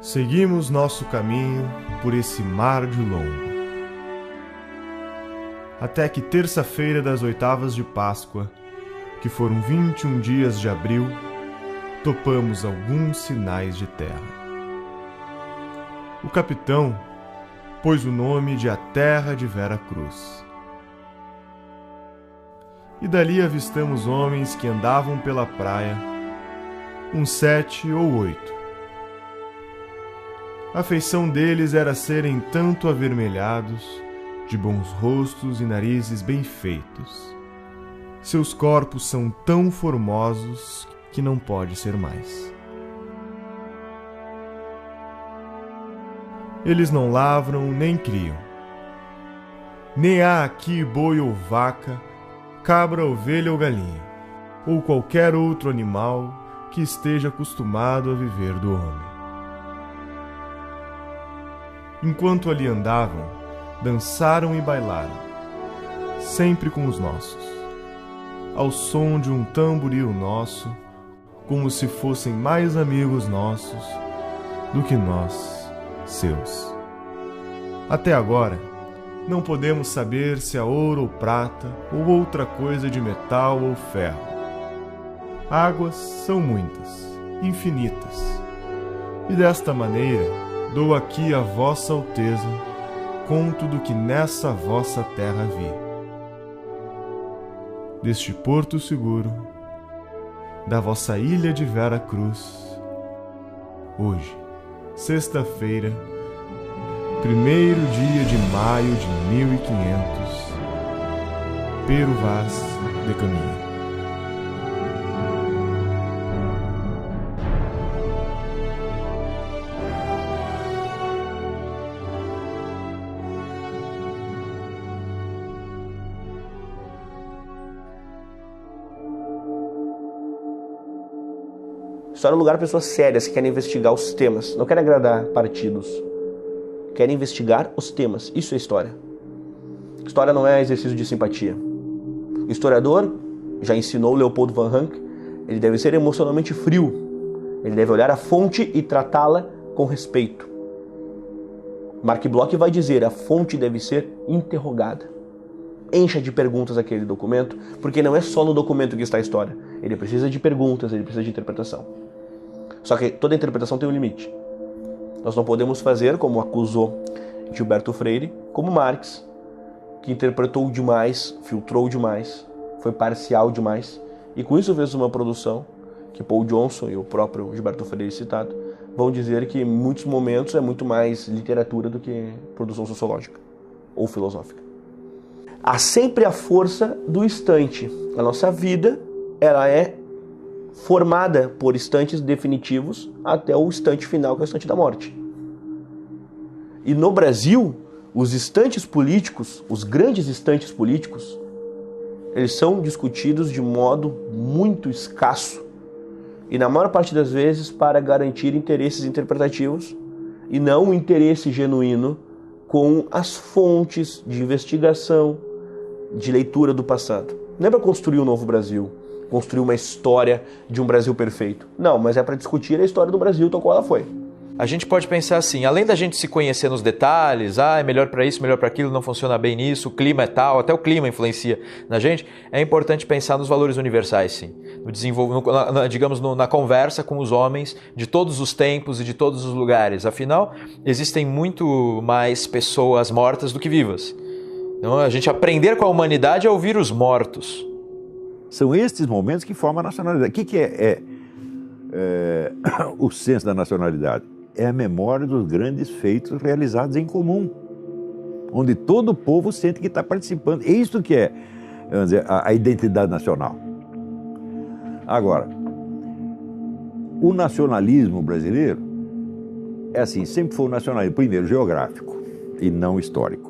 Seguimos nosso caminho por esse mar de longo, até que terça-feira das oitavas de Páscoa, que foram 21 dias de abril, topamos alguns sinais de terra. O capitão pôs o nome de a Terra de Vera Cruz. E dali avistamos homens que andavam pela praia, uns 7 ou 8. A feição deles era serem tanto avermelhados, de bons rostos e narizes bem feitos. Seus corpos são tão formosos que não pode ser mais. Eles não lavram nem criam. Nem há aqui boi ou vaca, cabra, ovelha ou galinha, ou qualquer outro animal que esteja acostumado a viver do homem. Enquanto ali andavam, dançaram e bailaram, sempre com os nossos, ao som de um tamboril nosso, como se fossem mais amigos nossos do que nós, seus. Até agora, não podemos saber se é ouro ou prata, ou outra coisa de metal ou ferro. Águas são muitas, infinitas, e desta maneira dou aqui a vossa alteza conto do que nessa vossa terra vi. Deste porto seguro, da vossa ilha de Vera Cruz, hoje, sexta-feira, 1º dia de maio de 1500, Pero Vaz de Caminha. História é um lugar para pessoas sérias que querem investigar os temas, não querem agradar partidos. Querem investigar os temas. Isso é história. História não é exercício de simpatia. O historiador, já ensinou Leopold von Ranke, ele deve ser emocionalmente frio. Ele deve olhar a fonte e tratá-la com respeito. Mark Bloch vai dizer, a fonte deve ser interrogada. Encha de perguntas aquele documento, porque não é só no documento que está a história. Ele precisa de perguntas, ele precisa de interpretação. Só que toda interpretação tem um limite. Nós não podemos fazer, como acusou Gilberto Freire, como Marx, que interpretou demais, filtrou demais, foi parcial demais, e com isso fez uma produção que Paul Johnson e o próprio Gilberto Freire citado vão dizer que em muitos momentos é muito mais literatura do que produção sociológica ou filosófica. Há sempre a força do instante. A nossa vida, ela é formada por instantes definitivos até o instante final, que é o instante da morte. E no Brasil, os instantes políticos, os grandes instantes políticos, eles são discutidos de modo muito escasso e na maior parte das vezes para garantir interesses interpretativos e não um interesse genuíno com as fontes de investigação, de leitura do passado. Não é para construir um novo Brasil, construir uma história de um Brasil perfeito. Não, mas é para discutir a história do Brasil tal qual ela foi. A gente pode pensar assim, além da gente se conhecer nos detalhes, é melhor para isso, melhor para aquilo, não funciona bem nisso, o clima é tal, até o clima influencia na gente, é importante pensar nos valores universais, sim. Na conversa com os homens de todos os tempos e de todos os lugares. Afinal, existem muito mais pessoas mortas do que vivas. Então, a gente aprender com a humanidade é ouvir os mortos. São estes momentos que formam a nacionalidade. O que é o senso da nacionalidade? É a memória dos grandes feitos realizados em comum, onde todo o povo sente que está participando. É isso que é, vamos dizer, a identidade nacional. Agora, o nacionalismo brasileiro é assim, sempre foi um nacionalismo, primeiro, geográfico e não histórico.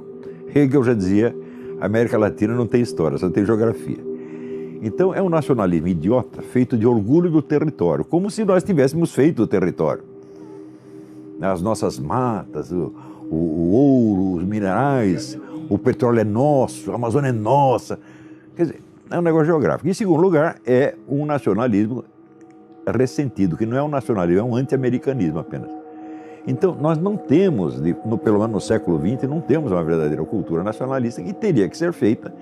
Hegel já dizia, a América Latina não tem história, só tem geografia. Então é um nacionalismo idiota, feito de orgulho do território, como se nós tivéssemos feito o território. As nossas matas, o ouro, os minerais, o petróleo é nosso, a Amazônia é nossa. Quer dizer, é um negócio geográfico. Em segundo lugar, é um nacionalismo ressentido, que não é um nacionalismo, é um anti-americanismo apenas. Então, nós não temos, pelo menos no século XX, não temos uma verdadeira cultura nacionalista que teria que ser feita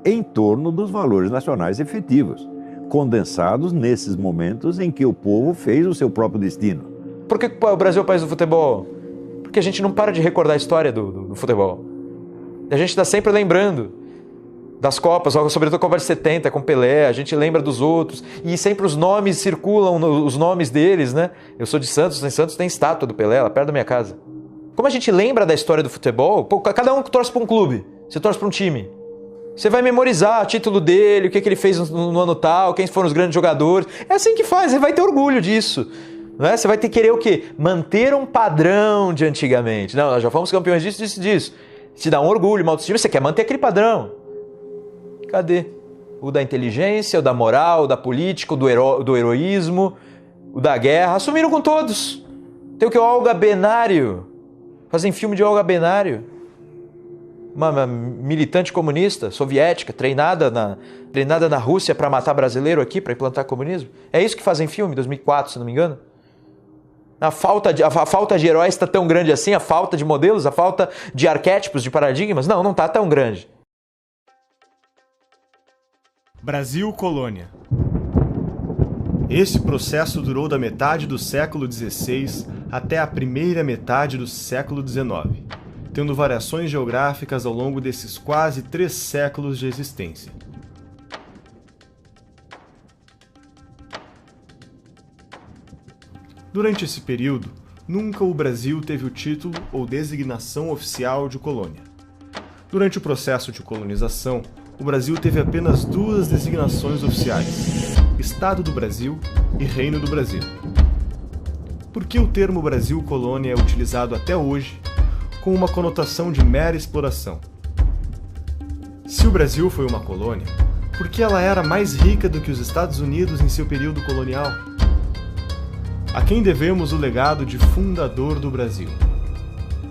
em torno dos valores nacionais efetivos, condensados nesses momentos em que o povo fez o seu próprio destino. Por que o Brasil é o país do futebol? Porque a gente não para de recordar a história do futebol. A gente está sempre lembrando das Copas, sobretudo a Copa de 70 com Pelé, a gente lembra dos outros, e sempre os nomes circulam, os nomes deles, né? Eu sou de Santos, em Santos tem estátua do Pelé, lá perto da minha casa. Como a gente lembra da história do futebol, cada um torce para um clube, você torce para um time. Você vai memorizar o título dele, o que ele fez no ano tal, quem foram os grandes jogadores. É assim que faz, você vai ter orgulho disso. Não é? Você vai ter que querer o quê? Manter um padrão de antigamente. Não, nós já fomos campeões disso. Te dá um orgulho, uma autoestima, você quer manter aquele padrão. Cadê? O da inteligência, o da moral, o da política, o do heroísmo, o da guerra. Assumiram com todos. Tem o que? O Olga Benário. Fazem filme de Olga Benário. Uma militante comunista, soviética, treinada na Rússia para matar brasileiro aqui, para implantar comunismo. É isso que fazem filme, 2004, se não me engano. A falta de heróis está tão grande assim, a falta de modelos, a falta de arquétipos, de paradigmas? Não está tão grande. Brasil Colônia. Esse processo durou da metade do século XVI até a primeira metade do século XIX, tendo variações geográficas ao longo desses quase 3 séculos de existência. Durante esse período, nunca o Brasil teve o título ou designação oficial de colônia. Durante o processo de colonização, o Brasil teve apenas 2 designações oficiais: Estado do Brasil e Reino do Brasil. Por que o termo Brasil Colônia é utilizado até hoje com uma conotação de mera exploração? Se o Brasil foi uma colônia, por que ela era mais rica do que os Estados Unidos em seu período colonial? A quem devemos o legado de fundador do Brasil?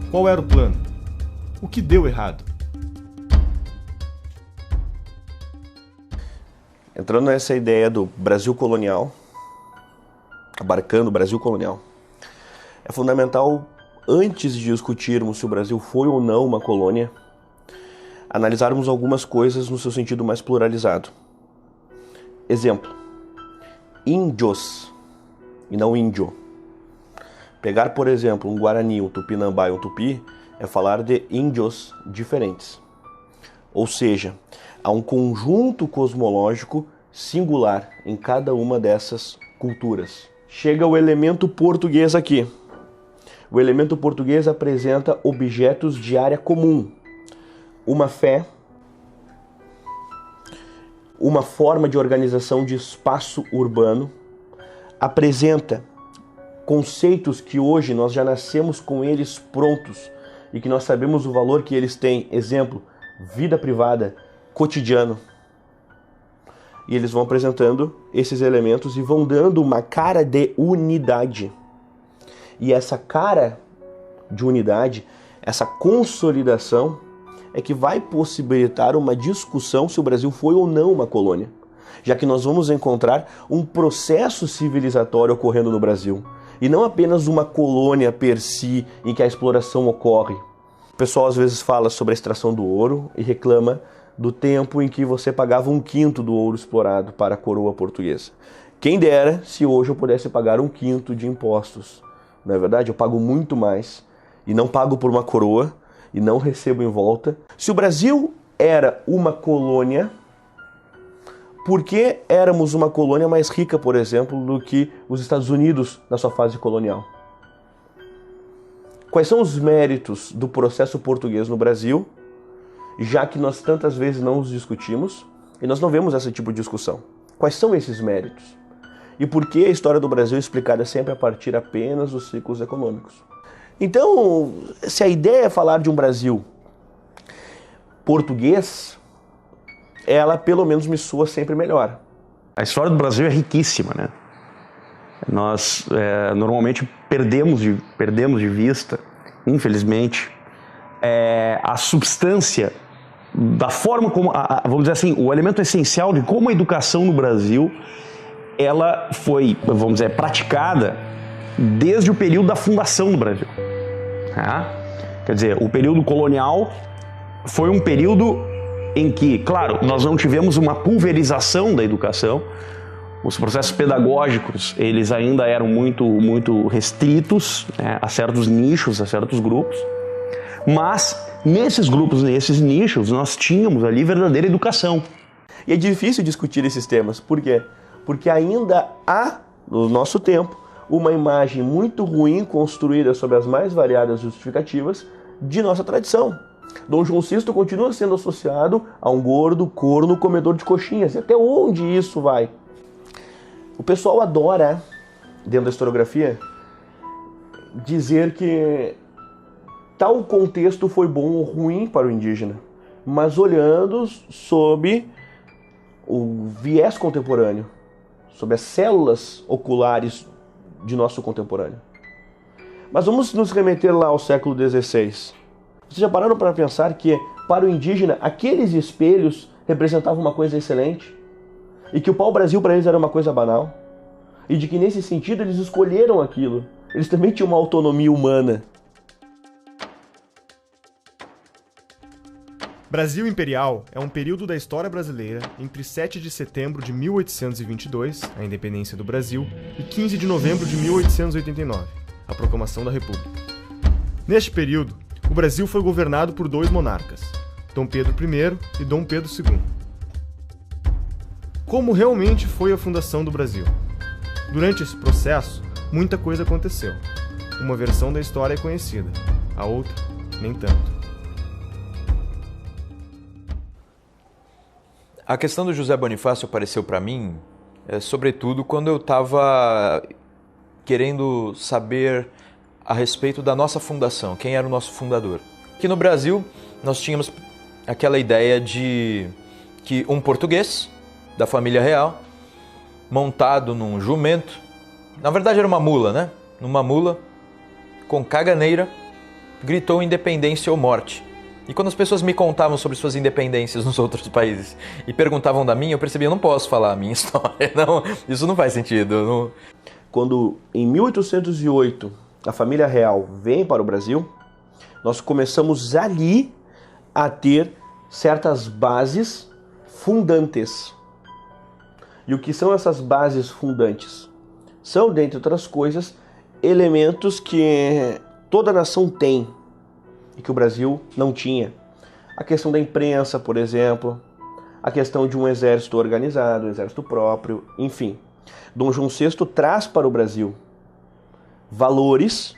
Qual era o plano? O que deu errado? Entrando nessa ideia do Brasil colonial, abarcando o Brasil colonial, é fundamental, antes de discutirmos se o Brasil foi ou não uma colônia, analisarmos algumas coisas no seu sentido mais pluralizado. Exemplo: índios e não índio. Pegar, por exemplo, um Guarani, um Tupinambá e um Tupi é falar de índios diferentes. Ou seja, há um conjunto cosmológico singular em cada uma dessas culturas. Chega o elemento português aqui. O elemento português apresenta objetos de área comum. Uma fé, uma forma de organização de espaço urbano, apresenta conceitos que hoje nós já nascemos com eles prontos e que nós sabemos o valor que eles têm. Exemplo: vida privada, cotidiano. E eles vão apresentando esses elementos e vão dando uma cara de unidade. E essa cara de unidade, essa consolidação, é que vai possibilitar uma discussão se o Brasil foi ou não uma colônia, já que nós vamos encontrar um processo civilizatório ocorrendo no Brasil, e não apenas uma colônia per si em que a exploração ocorre. O pessoal às vezes fala sobre a extração do ouro e reclama do tempo em que você pagava 1/5 do ouro explorado para a coroa portuguesa. Quem dera se hoje eu pudesse pagar 1/5 de impostos. Não é verdade? Eu pago muito mais e não pago por uma coroa e não recebo em volta. Se o Brasil era uma colônia, por que éramos uma colônia mais rica, por exemplo, do que os Estados Unidos na sua fase colonial? Quais são os méritos do processo português no Brasil, já que nós tantas vezes não os discutimos e nós não vemos esse tipo de discussão? Quais são esses méritos? E por que a história do Brasil é explicada sempre a partir apenas dos ciclos econômicos? Então, se a ideia é falar de um Brasil português, ela pelo menos me soa sempre melhor. A história do Brasil é riquíssima, né? Nós normalmente perdemos de vista, infelizmente, a substância da forma como, vamos dizer assim, o elemento essencial de como a educação no Brasil ela foi, vamos dizer, praticada desde o período da fundação do Brasil. Quer dizer, o período colonial foi um período em que, claro, nós não tivemos uma pulverização da educação, os processos pedagógicos, eles ainda eram muito restritos, né, a certos nichos, a certos grupos, mas nesses grupos, nesses nichos, nós tínhamos ali verdadeira educação. E é difícil discutir esses temas. Por quê? Porque ainda há, no nosso tempo, uma imagem muito ruim construída sobre as mais variadas justificativas de nossa tradição. Dom João VI continua sendo associado a um gordo, corno, comedor de coxinhas. E até onde isso vai? O pessoal adora, dentro da historiografia, dizer que tal contexto foi bom ou ruim para o indígena, mas olhando sob o viés contemporâneo, sob as células oculares de nosso contemporâneo. Mas vamos nos remeter lá ao século XVI. Vocês já pararam para pensar que, para o indígena, aqueles espelhos representavam uma coisa excelente? E que o pau-brasil para eles era uma coisa banal? E de que, nesse sentido, eles escolheram aquilo. Eles também tinham uma autonomia humana. Brasil Imperial é um período da história brasileira entre 7 de setembro de 1822, a independência do Brasil, e 15 de novembro de 1889, a proclamação da República. Neste período, o Brasil foi governado por 2 monarcas, Dom Pedro I e Dom Pedro II. Como realmente foi a fundação do Brasil? Durante esse processo, muita coisa aconteceu. Uma versão da história é conhecida, a outra, nem tanto. A questão do José Bonifácio apareceu para mim, sobretudo, quando eu estava querendo saber a respeito da nossa fundação, quem era o nosso fundador. Aqui no Brasil, nós tínhamos aquela ideia de que um português da família real, montado num jumento, na verdade era uma mula, né? Numa mula, com caganeira, gritou independência ou morte. E quando as pessoas me contavam sobre suas independências nos outros países e perguntavam da minha, eu percebia, eu não posso falar a minha história, não, isso não faz sentido. Não... Quando, em 1808, a família real vem para o Brasil, nós começamos ali a ter certas bases fundantes. E o que são essas bases fundantes? São, dentre outras coisas, elementos que toda nação tem e que o Brasil não tinha. A questão da imprensa, por exemplo, a questão de um exército organizado, um exército próprio, enfim. Dom João VI traz para o Brasil valores,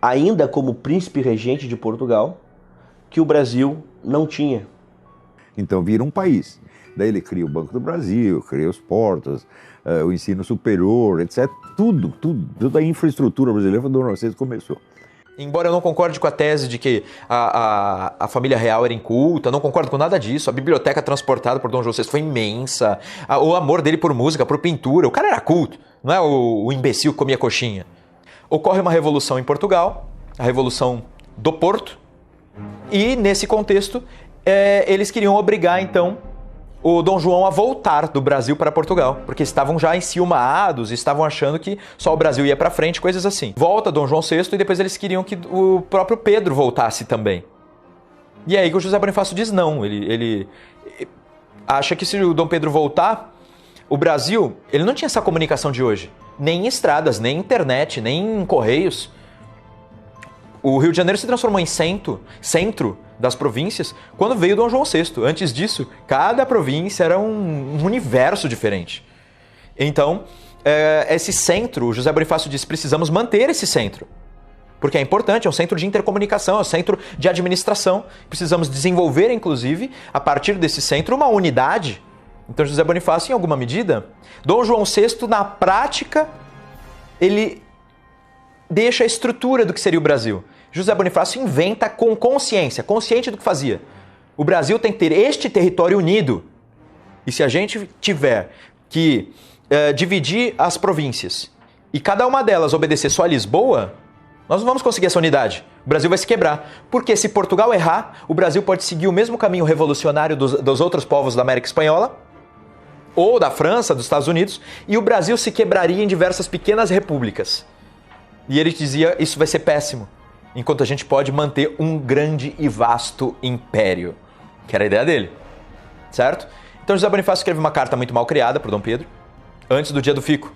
ainda como príncipe regente de Portugal, que o Brasil não tinha. Então vira um país. Daí ele cria o Banco do Brasil, cria os portos, o ensino superior, etc. Toda a infraestrutura brasileira foi Dom João VI começou. Embora eu não concorde com a tese de que a família real era inculta, não concordo com nada disso. A biblioteca transportada por Dom João VI foi imensa. O amor dele por música, por pintura. O cara era culto, não é o imbecil que comia coxinha. Ocorre uma revolução em Portugal, a Revolução do Porto. E nesse contexto, eles queriam obrigar então o Dom João a voltar do Brasil para Portugal, porque estavam já enciumados, estavam achando que só o Brasil ia para frente, coisas assim. Volta Dom João VI e depois eles queriam que o próprio Pedro voltasse também. E aí que o José Bonifácio diz não, ele acha que se o Dom Pedro voltar, o Brasil, ele não tinha essa comunicação de hoje, nem em estradas, nem em internet, nem em correios. O Rio de Janeiro se transformou em centro das províncias quando veio Dom João VI. Antes disso, cada província era um universo diferente. Então, esse centro, o José Bonifácio diz, precisamos manter esse centro. Porque é importante, é um centro de intercomunicação, é um centro de administração. Precisamos desenvolver, inclusive, a partir desse centro, uma unidade. Então, José Bonifácio, em alguma medida, Dom João VI, na prática, ele deixa a estrutura do que seria o Brasil. José Bonifácio inventa com consciência, consciente do que fazia. O Brasil tem que ter este território unido. E se a gente tiver que dividir as províncias e cada uma delas obedecer só a Lisboa, nós não vamos conseguir essa unidade. O Brasil vai se quebrar. Porque se Portugal errar, o Brasil pode seguir o mesmo caminho revolucionário dos outros povos da América Espanhola, ou da França, dos Estados Unidos, e o Brasil se quebraria em diversas pequenas repúblicas. E ele dizia, isso vai ser péssimo, enquanto a gente pode manter um grande e vasto império, que era a ideia dele, certo? Então José Bonifácio escreve uma carta muito mal criada para Dom Pedro, antes do dia do fico.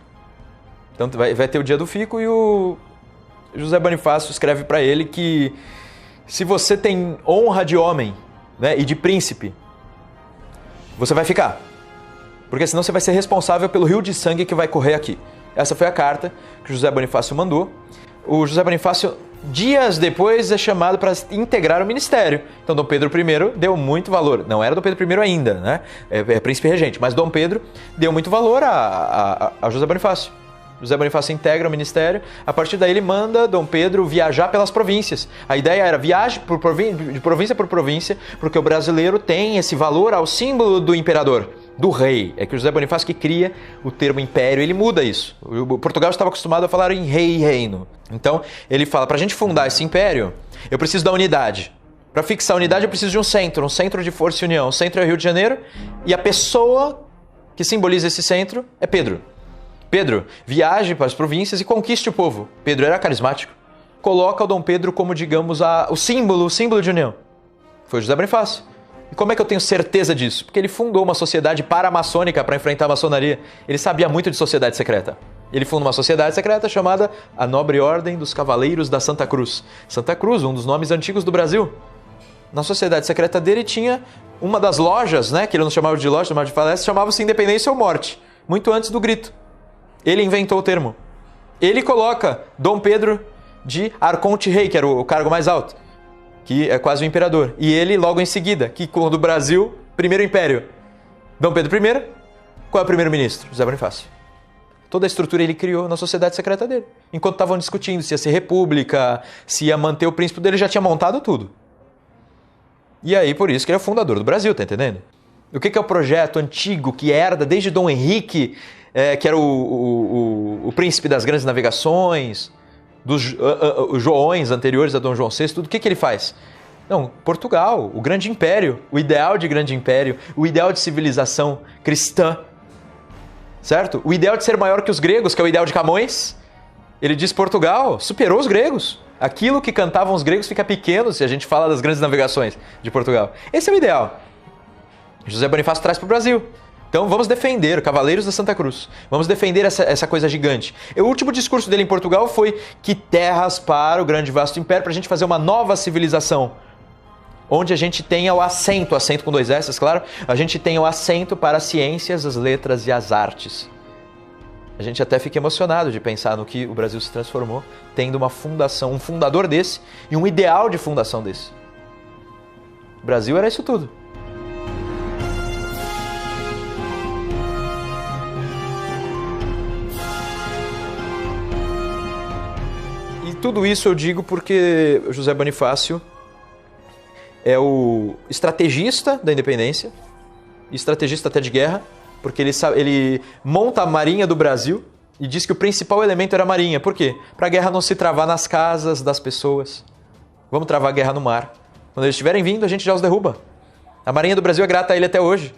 Então vai ter o dia do fico e o José Bonifácio escreve para ele que se você tem honra de homem, né, e de príncipe, você vai ficar. Porque senão você vai ser responsável pelo rio de sangue que vai correr aqui. Essa foi a carta que José Bonifácio mandou. O José Bonifácio, dias depois, é chamado para integrar o ministério. Então Dom Pedro I deu muito valor. Não era Dom Pedro I ainda, né? É príncipe regente. Mas Dom Pedro deu muito valor a José Bonifácio. José Bonifácio integra o ministério. A partir daí ele manda Dom Pedro viajar pelas províncias. A ideia era viaje de província por província, porque o brasileiro tem esse valor ao símbolo do imperador, do rei. É que o José Bonifácio que cria o termo império, ele muda isso. O Portugal estava acostumado a falar em rei e reino. Então ele fala, para a gente fundar esse império, eu preciso da unidade. Para fixar a unidade eu preciso de um centro de força e união. O centro é o Rio de Janeiro e a pessoa que simboliza esse centro é Pedro. Pedro, viaje para as províncias e conquiste o povo. Pedro era carismático. Coloca o Dom Pedro como, digamos, o símbolo de união. Foi José Bonifácio. E como é que eu tenho certeza disso? Porque ele fundou uma sociedade paramaçônica para enfrentar a maçonaria. Ele sabia muito de sociedade secreta. Ele fundou uma sociedade secreta chamada a Nobre Ordem dos Cavaleiros da Santa Cruz. Santa Cruz, um dos nomes antigos do Brasil. Na sociedade secreta dele tinha uma das lojas, né, que ele não chamava de loja, chamava de palestra, chamava-se Independência ou Morte, muito antes do grito. Ele inventou o termo. Ele coloca Dom Pedro de Arconte-Rei, que era o cargo mais alto, que é quase o imperador. E ele, logo em seguida, que quando o Brasil, primeiro império, Dom Pedro I, qual é o primeiro-ministro? José Bonifácio. Toda a estrutura ele criou na sociedade secreta dele. Enquanto estavam discutindo se ia ser república, se ia manter o príncipe dele, já tinha montado tudo. E aí, por isso que ele é o fundador do Brasil, tá entendendo? O que é o projeto antigo que herda desde Dom Henrique, que era o príncipe das grandes navegações, dos Joões anteriores a Dom João VI, tudo. O que ele faz? Não, Portugal, o grande império, o ideal de grande império, o ideal de civilização cristã, certo? O ideal de ser maior que os gregos, que é o ideal de Camões. Ele diz Portugal superou os gregos. Aquilo que cantavam os gregos fica pequeno se a gente fala das grandes navegações de Portugal. Esse é o ideal. José Bonifácio traz para o Brasil. Então vamos defender, Cavaleiros da Santa Cruz. Vamos defender essa coisa gigante. E o último discurso dele em Portugal foi que terras para o grande e vasto império, para a gente fazer uma nova civilização. Onde a gente tenha o assento com 2 S, claro, a gente tenha o assento para as ciências, as letras e as artes. A gente até fica emocionado de pensar no que o Brasil se transformou, tendo uma fundação, um fundador desse e um ideal de fundação desse. O Brasil era isso tudo. Tudo isso eu digo porque José Bonifácio é o estrategista da independência, estrategista até de guerra, porque ele monta a Marinha do Brasil e diz que o principal elemento era a Marinha. Por quê? Para a guerra não se travar nas casas das pessoas. Vamos travar a guerra no mar. Quando eles estiverem vindo, a gente já os derruba. A Marinha do Brasil é grata a ele até hoje.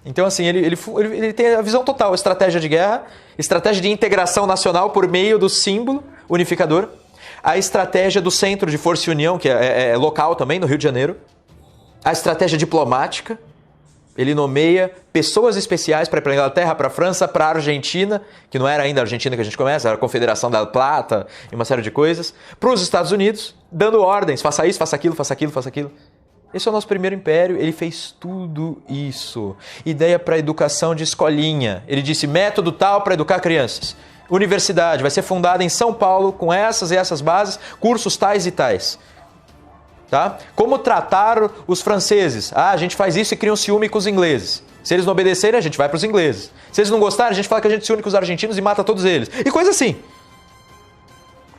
Então, assim, ele tem a visão total, estratégia de guerra, estratégia de integração nacional por meio do símbolo unificador, a estratégia do Centro de Força e União, que é local também, no Rio de Janeiro, a estratégia diplomática, ele nomeia pessoas especiais para ir para a Inglaterra, para a França, para a Argentina, que não era ainda a Argentina que a gente conhece, era a Confederação da Plata e uma série de coisas, para os Estados Unidos, dando ordens, faça isso, faça aquilo, faça aquilo, faça aquilo. Esse é o nosso primeiro império, ele fez tudo isso. Ideia para educação de escolinha. Ele disse método tal para educar crianças. Universidade vai ser fundada em São Paulo com essas e essas bases, cursos tais e tais. Tá? Como tratar os franceses? A gente faz isso e cria um ciúme com os ingleses. Se eles não obedecerem, a gente vai para os ingleses. Se eles não gostarem, a gente fala que a gente se une com os argentinos e mata todos eles. E coisa assim.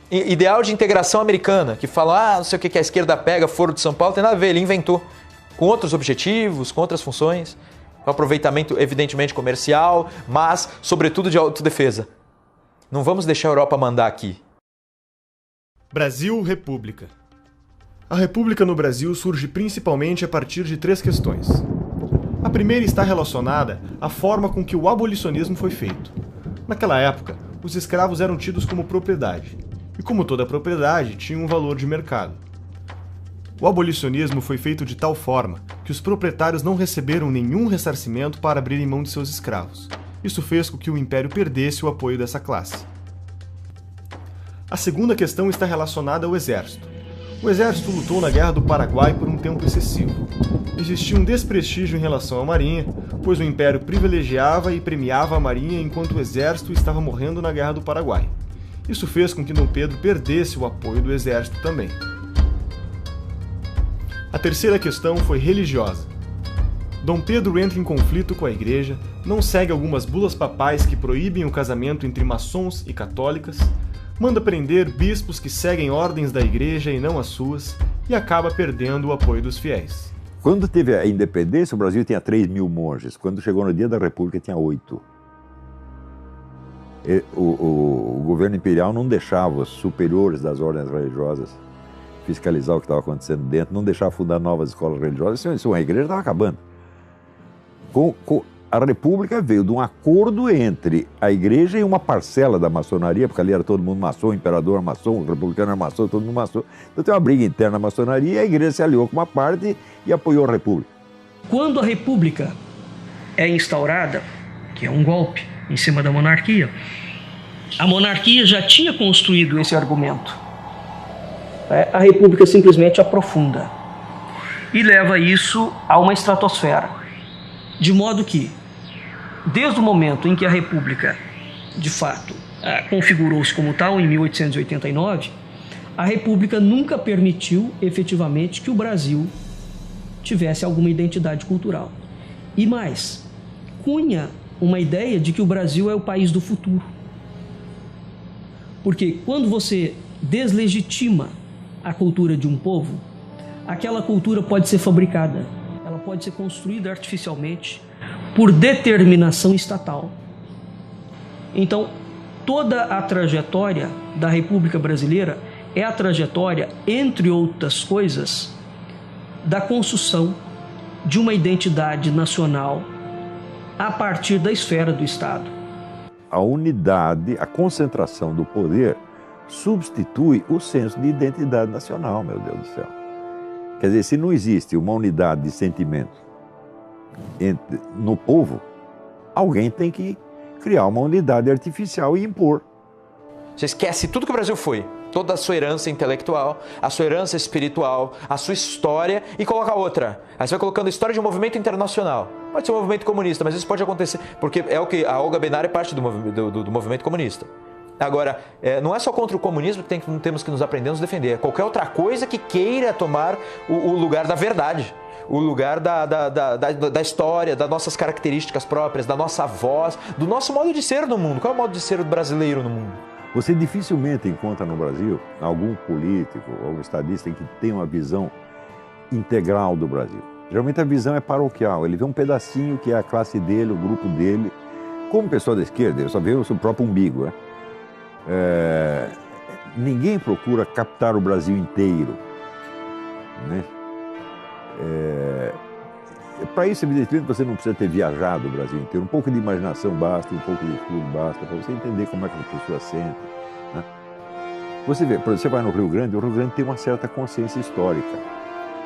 Ideal de integração americana, que fala, não sei o que a esquerda pega, Foro de São Paulo, tem nada a ver, ele inventou. Com outros objetivos, com outras funções, com aproveitamento evidentemente comercial, mas sobretudo de autodefesa. Não vamos deixar a Europa mandar aqui. Brasil, República. A República no Brasil surge principalmente a partir de 3 questões. A primeira está relacionada à forma com que o abolicionismo foi feito. Naquela época, os escravos eram tidos como propriedade. e, como toda propriedade, tinha um valor de mercado. O abolicionismo foi feito de tal forma que os proprietários não receberam nenhum ressarcimento para abrirem mão de seus escravos. Isso fez com que o império perdesse o apoio dessa classe. A segunda questão está relacionada ao exército. O exército lutou na Guerra do Paraguai por um tempo excessivo. Existia um desprestígio em relação à marinha, pois o império privilegiava e premiava a marinha enquanto o exército estava morrendo na Guerra do Paraguai. Isso fez com que Dom Pedro perdesse o apoio do exército também. A terceira questão foi religiosa. Dom Pedro entra em conflito com a igreja, não segue algumas bulas papais que proíbem o casamento entre maçons e católicas, manda prender bispos que seguem ordens da igreja e não as suas, e acaba perdendo o apoio dos fiéis. Quando teve a independência, o Brasil tinha 3.000 monges. Quando chegou no dia da República, tinha 8. O governo imperial não deixava os superiores das ordens religiosas fiscalizar o que estava acontecendo dentro, não deixava fundar novas escolas religiosas. Isso, a igreja estava acabando. A República veio de um acordo entre a igreja e uma parcela da maçonaria, porque ali era todo mundo maçom, o imperador era maçom, o republicano era maçom, todo mundo maçom. Então tem uma briga interna na maçonaria e a igreja se aliou com uma parte e apoiou a República. Quando a República é instaurada, que é um golpe em cima da monarquia, a monarquia já tinha construído esse argumento. A República simplesmente aprofunda e leva isso a uma estratosfera. De modo que, desde o momento em que a República, de fato, configurou-se como tal, em 1889, a República nunca permitiu, efetivamente, que o Brasil tivesse alguma identidade cultural. E mais, cunha uma ideia de que o Brasil é o país do futuro. Porque quando você deslegitima a cultura de um povo, aquela cultura pode ser fabricada, ela pode ser construída artificialmente por determinação estatal. Então, toda a trajetória da República Brasileira é a trajetória, entre outras coisas, da construção de uma identidade nacional a partir da esfera do Estado. A unidade, a concentração do poder substitui o senso de identidade nacional, meu Deus do céu. Quer dizer, se não existe uma unidade de sentimento no povo, alguém tem que criar uma unidade artificial e impor. Você esquece tudo que o Brasil foi, toda a sua herança intelectual, a sua herança espiritual, a sua história e coloca outra. Aí você vai colocando a história de um movimento internacional. Pode ser um movimento comunista, mas isso pode acontecer, porque é o que a Olga Benário é parte do movimento comunista. Agora, não é só contra o comunismo que temos que nos aprender a nos defender. É qualquer outra coisa que queira tomar o lugar da verdade, o lugar da história, das nossas características próprias, da nossa voz, do nosso modo de ser no mundo. Qual é o modo de ser do brasileiro no mundo? Você dificilmente encontra no Brasil algum político ou estadista que tenha uma visão integral do Brasil. Geralmente a visão é paroquial, ele vê um pedacinho que é a classe dele, o grupo dele. Como pessoa da esquerda, ele só vê o seu próprio umbigo, né? Ninguém procura captar o Brasil inteiro, né? Para isso, evidentemente, você não precisa ter viajado o Brasil inteiro. Um pouco de imaginação basta, um pouco de estudo basta, para você entender como é que a pessoa sente, né? Você vê, por exemplo, você vai no Rio Grande, o Rio Grande tem uma certa consciência histórica.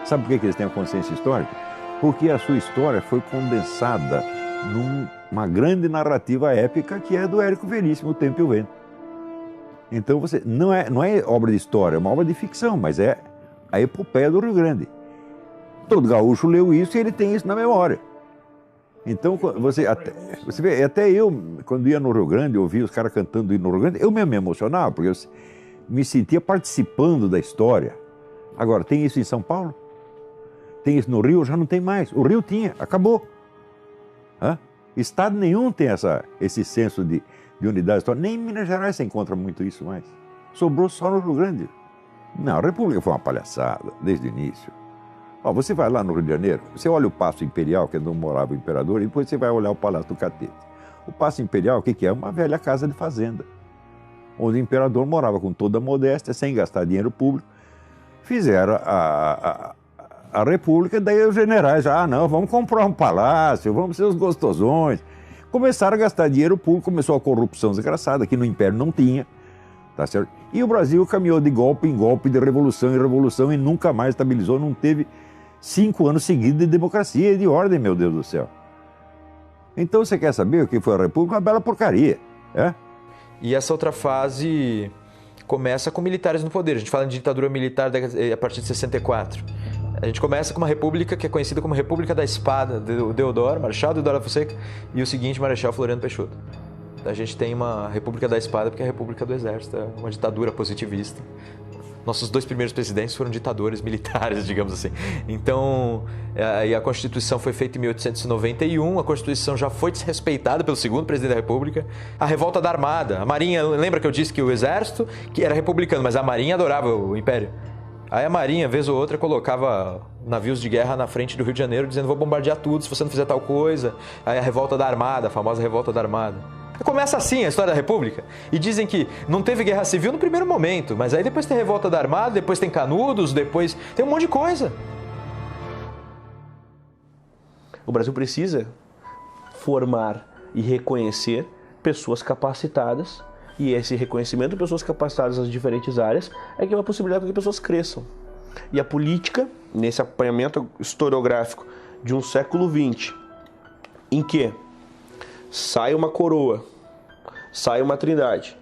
Sabe por que eles têm a consciência histórica? Porque a sua história foi condensada numa grande narrativa épica que é do Érico Veríssimo, O Tempo e o Vento. Então você não é obra de história, é uma obra de ficção, mas é a epopeia do Rio Grande. Todo gaúcho leu isso e ele tem isso na memória. Então você vê, até eu, quando ia no Rio Grande, eu ouvia os caras cantando no Rio Grande, eu mesmo me emocionava, porque eu me sentia participando da história. Agora, tem isso em São Paulo? Tem isso no Rio? Já não tem mais. O Rio tinha, acabou. Estado nenhum tem esse senso de unidade histórica. Nem em Minas Gerais você encontra muito isso mais. Sobrou só no Rio Grande. Não, a República foi uma palhaçada, desde o início. Você vai lá no Rio de Janeiro, você olha o Paço Imperial, que é onde morava o imperador, e depois você vai olhar o Palácio do Catete. O Paço Imperial, o que é? Uma velha casa de fazenda, onde o imperador morava com toda a modéstia, sem gastar dinheiro público. Fizeram a República, daí os generais, não, vamos comprar um palácio, vamos ser os gostosões. Começaram a gastar dinheiro público, começou a corrupção desgraçada, que no Império não tinha, tá certo? E o Brasil caminhou de golpe em golpe, de revolução em revolução e nunca mais estabilizou, não teve 5 anos seguidos de democracia e de ordem, meu Deus do céu. Então você quer saber o que foi a República? Uma bela porcaria, é? E essa outra fase começa com militares no poder. A gente fala de ditadura militar a partir de 64. A gente começa com uma república que é conhecida como República da Espada, do Deodoro, Marechal Deodoro da Fonseca, e o seguinte, Marechal Floriano Peixoto. A gente tem uma República da Espada porque é a República do Exército, é uma ditadura positivista. Nossos 2 primeiros presidentes foram ditadores militares, digamos assim. Então, a Constituição foi feita em 1891, a Constituição já foi desrespeitada pelo segundo presidente da República. A revolta da Armada, a Marinha, lembra que eu disse que o Exército que era republicano, mas a Marinha adorava o Império. Aí a Marinha, vez ou outra, colocava navios de guerra na frente do Rio de Janeiro, dizendo: vou bombardear tudo se você não fizer tal coisa. Aí a revolta da Armada, a famosa revolta da Armada. Começa assim a história da República. E dizem que não teve guerra civil no primeiro momento, mas aí depois tem revolta da Armada, depois tem Canudos, depois tem um monte de coisa. O Brasil precisa formar e reconhecer pessoas capacitadas, e esse reconhecimento de pessoas capacitadas nas diferentes áreas é que é uma possibilidade de que pessoas cresçam. E a política, nesse apanhamento historiográfico de um século XX, em que sai uma coroa, sai uma trindade,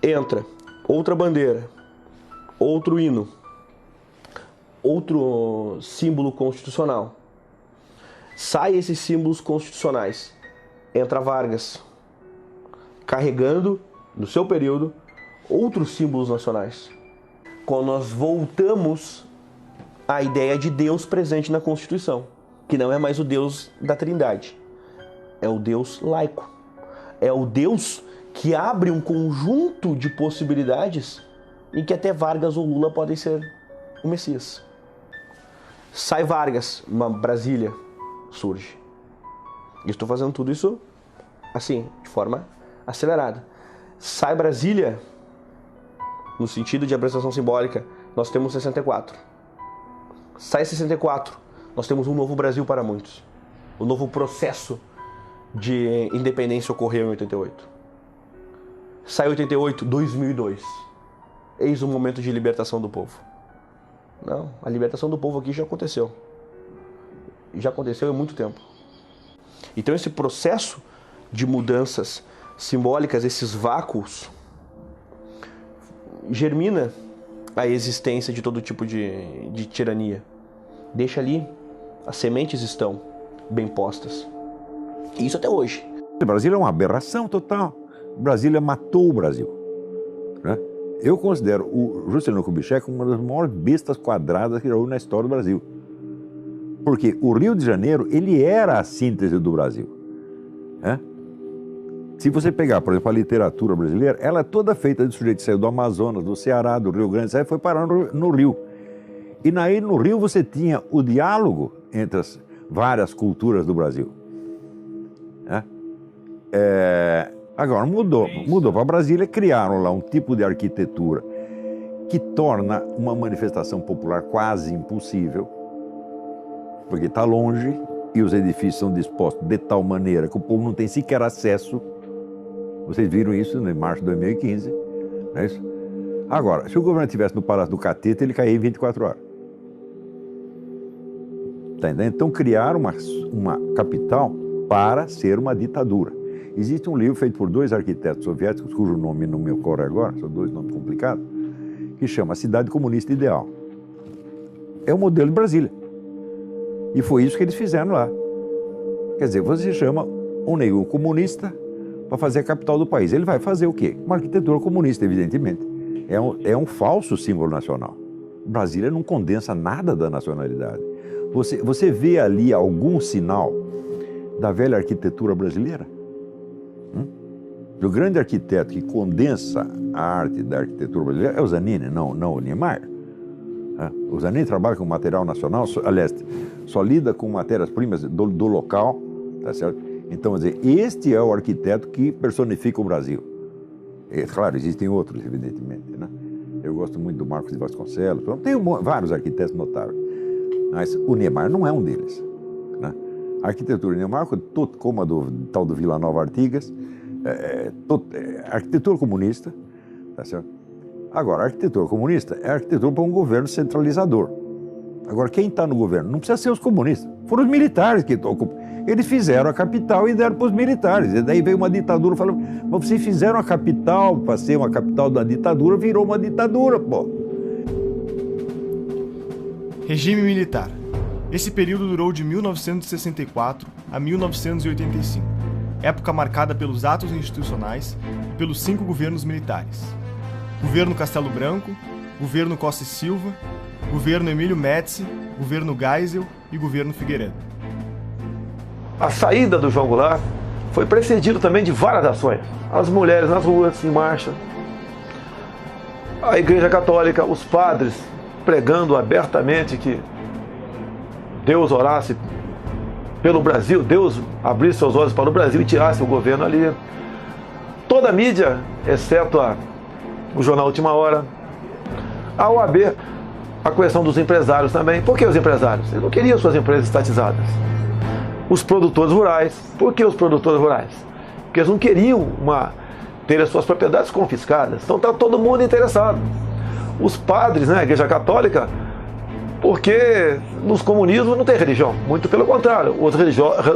entra outra bandeira, outro hino, outro símbolo constitucional, sai esses símbolos constitucionais, entra Vargas, carregando, no seu período, outros símbolos nacionais. Quando nós voltamos à ideia de Deus presente na Constituição, que não é mais o Deus da Trindade, é o Deus laico, é o Deus que abre um conjunto de possibilidades em que até Vargas ou Lula podem ser o Messias. Sai Vargas, uma Brasília surge. E estou fazendo tudo isso assim, de forma acelerada. Sai Brasília, no sentido de apresentação simbólica, nós temos 64. Sai 64, nós temos um novo Brasil para muitos. O novo processo de independência ocorreu em 88. Sai 88, 2002. Eis o momento de libertação do povo. Não, a libertação do povo aqui já aconteceu. Já aconteceu há muito tempo. Então esse processo de mudanças simbólicas, esses vácuos, germina a existência de todo tipo de tirania. Deixa ali, as sementes estão bem postas. E isso até hoje. O Brasil é uma aberração total. Brasília matou o Brasil, né? Eu considero o Juscelino Kubitschek uma das maiores bestas quadradas que já houve na história do Brasil. Porque o Rio de Janeiro, ele era a síntese do Brasil, né? Se você pegar, por exemplo, a literatura brasileira, ela é toda feita de sujeito que saiu do Amazonas, do Ceará, do Rio Grande do Sul, e foi parar no Rio. E aí no Rio você tinha o diálogo entre as várias culturas do Brasil, né? Agora mudou para Brasília, criaram lá um tipo de arquitetura que torna uma manifestação popular quase impossível, porque está longe e os edifícios são dispostos de tal maneira que o povo não tem sequer acesso. Vocês viram isso em março de 2015, não é isso? Agora, se o governo estivesse no Palácio do Catete, ele caía em 24 horas. Tá entendendo? Então criaram uma capital para ser uma ditadura. Existe um livro feito por 2 arquitetos soviéticos, cujo nome não me ocorre agora, são 2 nomes complicados, que chama Cidade Comunista Ideal. É o modelo de Brasília. E foi isso que eles fizeram lá. Quer dizer, você chama um negro comunista para fazer a capital do país. Ele vai fazer o quê? Uma arquitetura comunista, evidentemente. É um falso símbolo nacional. Brasília não condensa nada da nacionalidade. Você vê ali algum sinal da velha arquitetura brasileira? O grande arquiteto que condensa a arte da arquitetura brasileira é o Zanini, não o Niemeyer. O Zanini trabalha com material nacional, aliás, só lida com matérias-primas do local, tá certo? Então, quer dizer, este é o arquiteto que personifica o Brasil. Claro, existem outros, evidentemente, né? Eu gosto muito do Marcos de Vasconcelos, tem vários arquitetos notáveis, mas o Niemeyer não é um deles, né? A arquitetura Niemeyer, como a do tal do Vila Nova Artigas, arquitetura comunista, tá certo? Agora, a arquitetura comunista é a arquitetura para um governo centralizador. Agora, quem está no governo? Não precisa ser os comunistas. Foram os militares que ocupam. Eles fizeram a capital e deram para os militares. E daí veio uma ditadura falando, mas vocês fizeram a capital para ser uma capital da ditadura, virou uma ditadura, pô. Regime militar. Esse período durou de 1964 a 1985, época marcada pelos atos institucionais e pelos 5 governos militares. Governo Castelo Branco, Governo Costa e Silva, Governo Emílio Médici, Governo Geisel e Governo Figueiredo. A saída do João Goulart foi precedido também de várias ações. As mulheres nas ruas, em marcha, a Igreja Católica, os padres pregando abertamente que Deus orasse pelo Brasil, Deus abrisse seus olhos para o Brasil e tirasse o governo ali. Toda a mídia, exceto o jornal Última Hora, a OAB, a coerção dos empresários também. Por que os empresários? Eles não queriam suas empresas estatizadas. Os produtores rurais. Por que os produtores rurais? Porque eles não queriam ter as suas propriedades confiscadas. Então está todo mundo interessado. Os padres, né, a Igreja Católica, porque nos comunismos não tem religião. Muito pelo contrário, os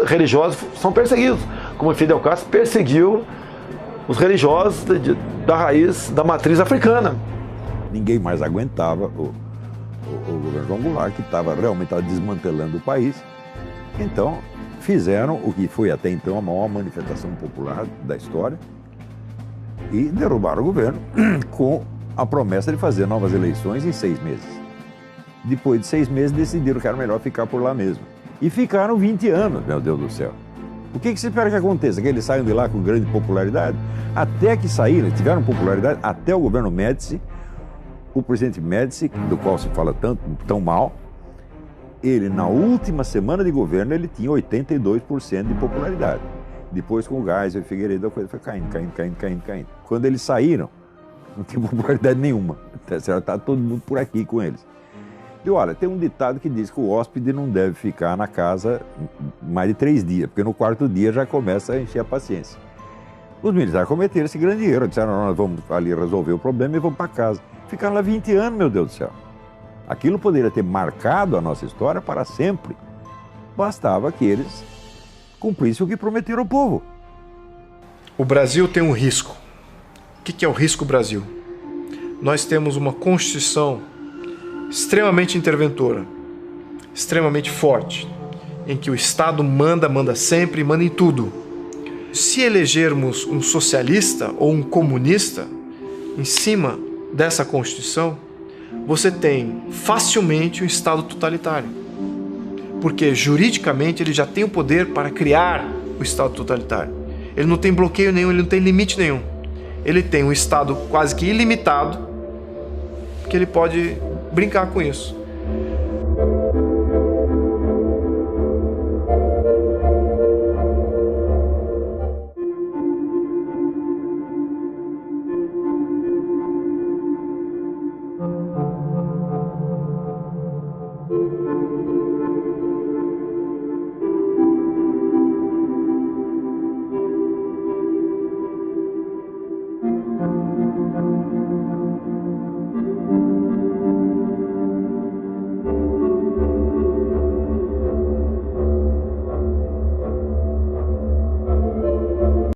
religiosos são perseguidos. Como Fidel Castro perseguiu os religiosos da raiz, da matriz africana. Ninguém mais aguentava o governo João Goulart, que realmente estava desmantelando o país. Então, fizeram o que foi até então a maior manifestação popular da história e derrubaram o governo com a promessa de fazer novas eleições em 6 meses. Depois de 6 meses, decidiram que era melhor ficar por lá mesmo. E ficaram 20 anos, meu Deus do céu. O que se espera que aconteça? Que eles saiam de lá com grande popularidade? Até que saíram, tiveram popularidade, até o governo Médici, o presidente Médici, do qual se fala tão mal, ele, na última semana de governo, ele tinha 82% de popularidade. Depois, com o Geisel e Figueiredo, a coisa foi caindo. Quando eles saíram, não tinha popularidade nenhuma. Está todo mundo por aqui com eles. E olha, tem um ditado que diz que o hóspede não deve ficar na casa mais de 3 dias, porque no 4º dia já começa a encher a paciência. Os militares cometeram esse grande erro, disseram, nós vamos ali resolver o problema e vamos para casa. Ficaram lá 20 anos, meu Deus do céu. Aquilo poderia ter marcado a nossa história para sempre. Bastava que eles cumprissem o que prometeram ao povo. O Brasil tem um risco. O que é o risco Brasil? Nós temos uma Constituição extremamente interventora, extremamente forte, em que o Estado manda sempre, manda em tudo. Se elegermos um socialista ou um comunista em cima dessa Constituição, você tem facilmente um Estado totalitário. Porque juridicamente ele já tem o poder para criar o Estado totalitário. Ele não tem bloqueio nenhum, ele não tem limite nenhum. Ele tem um Estado quase que ilimitado, que ele pode brincar com isso.